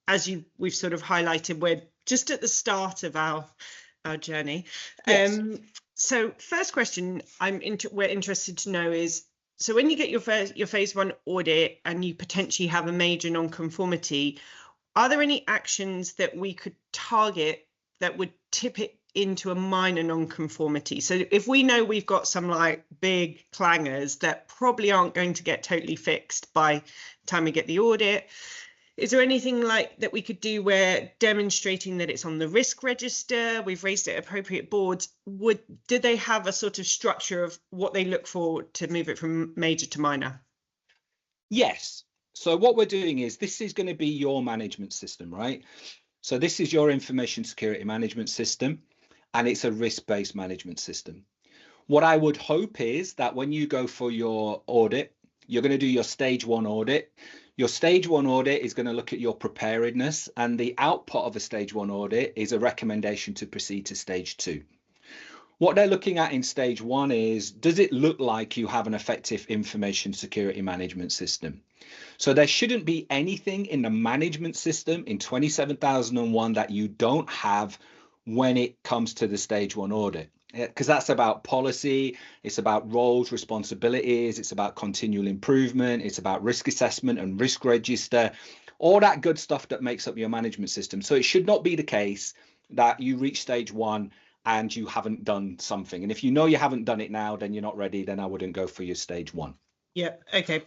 as we've sort of highlighted, we're just at the start of our journey. Yes. So first question we're interested to know is, so when you get your phase one audit and you potentially have a major non-conformity, are there any actions that we could target that would tip it into a minor non-conformity? So if we know we've got some like big clangers that probably aren't going to get totally fixed by the time we get the audit, is there anything like that we could do where demonstrating that it's on the risk register, we've raised it at appropriate boards, do they have a sort of structure of what they look for to move it from major to minor? Yes. So what we're doing is, this is going to be your management system, right? So this is your information security management system, and it's a risk-based management system. What I would hope is that when you go for your audit, you're going to do your stage one audit. Your stage one audit is going to look at your preparedness, and the output of a stage one audit is a recommendation to proceed to stage two. What they're looking at in stage one is, does it look like you have an effective information security management system? So there shouldn't be anything in the management system in 27001 that you don't have when it comes to the stage one audit, because that's about policy, it's about roles, responsibilities, it's about continual improvement, it's about risk assessment and risk register, all that good stuff that makes up your management system. So it should not be the case that you reach stage one and you haven't done something. And if you know you haven't done it now, then you're not ready, then I wouldn't go for your stage one. Yeah, okay.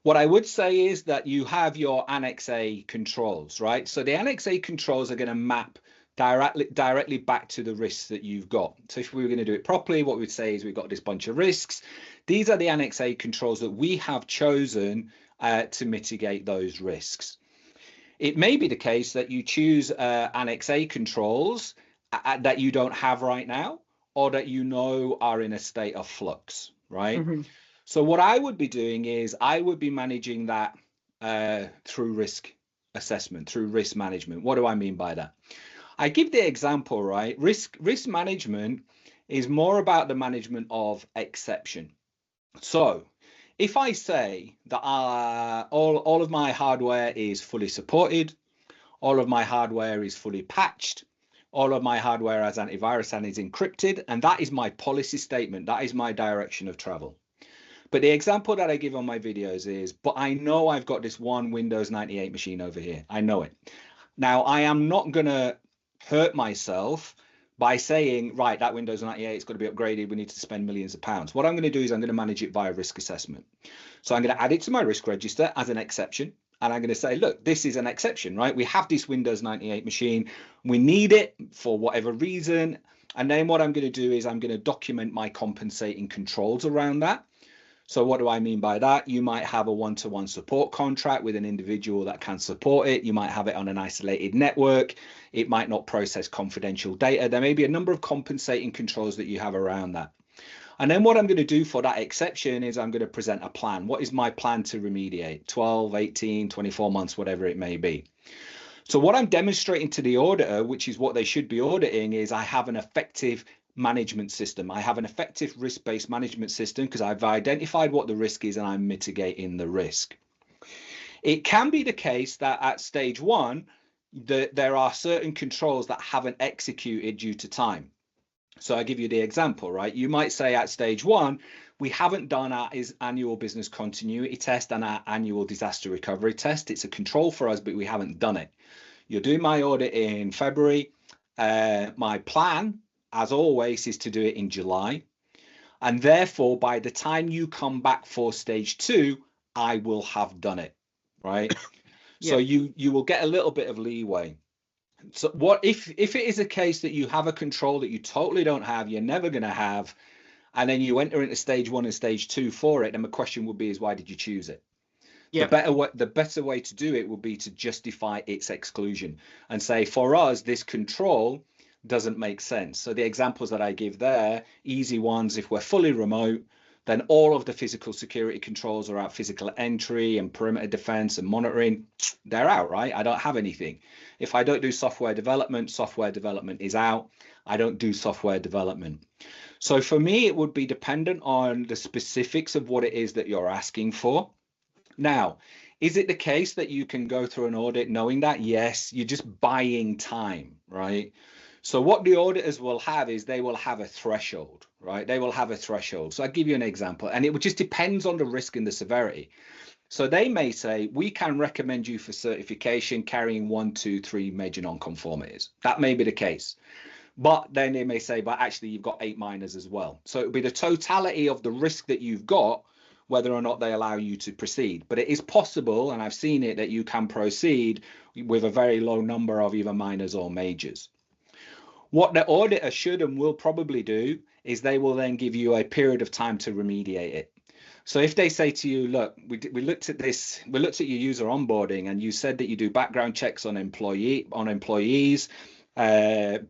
What I would say is that you have your Annex A controls, right? So the Annex A controls are going to map directly back to the risks that you've got. So if we were going to do it properly, what we'd say is we've got this bunch of risks. These are the Annex A controls that we have chosen to mitigate those risks. It may be the case that you choose Annex A controls that you don't have right now, or that you know are in a state of flux, right? Mm-hmm. So what I would be doing is I would be managing that through risk assessment, through risk management. What do I mean by that? I give the example, right? Risk management is more about the management of exception. So if I say that all of my hardware is fully supported, all of my hardware is fully patched, all of my hardware has antivirus and is encrypted, and that is my policy statement, that is my direction of travel. But the example that I give on my videos is, but I know I've got this one Windows 98 machine over here. I know it. Now, I am not going to hurt myself by saying, right, that Windows 98 is going to be upgraded. We need to spend millions of pounds. What I'm going to do is I'm going to manage it via risk assessment. So I'm going to add it to my risk register as an exception. And I'm going to say, look, this is an exception, right? We have this Windows 98 machine. We need it for whatever reason. And then what I'm going to do is I'm going to document my compensating controls around that. So what do I mean by that? You might have a one-to-one support contract with an individual that can support it. You might have it on an isolated network. It might not process confidential data. There may be a number of compensating controls that you have around that. And then what I'm going to do for that exception is I'm going to present a plan. What is my plan to remediate? 12, 18, 24 months, whatever it may be. So what I'm demonstrating to the auditor, which is what they should be auditing, is I have an effective management system. I have an effective risk-based management system because I've identified what the risk is and I'm mitigating the risk. It can be the case that at stage one, there are certain controls that haven't executed due to time. So I give you the example, right? You might say at stage one, we haven't done our annual business continuity test and our annual disaster recovery test. It's a control for us, but we haven't done it. You're doing my audit in February. My plan, as always, is to do it in July. And therefore, by the time you come back for stage two, I will have done it, right? Yeah. So you will get a little bit of leeway. So what if it is a case that you have a control that you totally don't have, you're never going to have, and then you enter into stage one and stage two for it, then the question would be is, why did you choose it? Yeah. The better way to do it would be to justify its exclusion and say, for us, this control doesn't make sense. So the examples that I give there, easy ones, if we're fully remote, then all of the physical security controls are out. Physical entry and perimeter defense and monitoring, they're out, right? I don't have anything. If I don't do software development is out. I don't do software development. So for me, it would be dependent on the specifics of what it is that you're asking for. Now, Is it the case that you can go through an audit knowing that? Yes, you're just buying time, right? So what the auditors will have is they will have a threshold, right? They will have a threshold. So I'll give you an example, and it just depends on the risk and the severity. So they may say, we can recommend you for certification carrying 1, 2, 3 major non-conformities. That may be the case. But then they may say, but actually you've got 8 minors as well. So it would be the totality of the risk that you've got, whether or not they allow you to proceed. But it is possible, and I've seen it, that you can proceed with a very low number of either minors or majors. What the auditor should and will probably do is they will then give you a period of time to remediate it. So if they say to you, look, we looked at this, we looked at your user onboarding, and you said that you do background checks on employees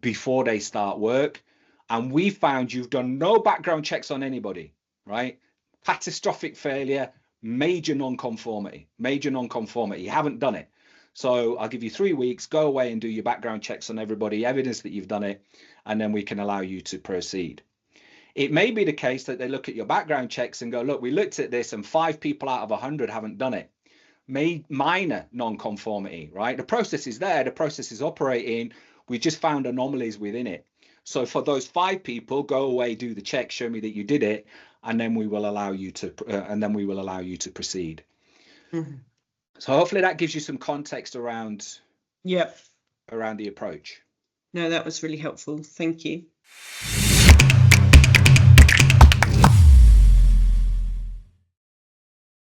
before they start work, and we found you've done no background checks on anybody, right? Catastrophic failure, major non-conformity, you haven't done it. So I'll give you 3 weeks, go away and do your background checks on everybody, evidence that you've done it, and then we can allow you to proceed. It may be the case that they look at your background checks and go, look, we looked at this and 5 people out of 100 haven't done it. Minor non-conformity, right? The process is there, the process is operating. We just found anomalies within it. So for those 5 people, go away, do the check, show me that you did it, and then we will allow you to proceed. Mm-hmm. So hopefully that gives you some context around the approach. No, that was really helpful. Thank you.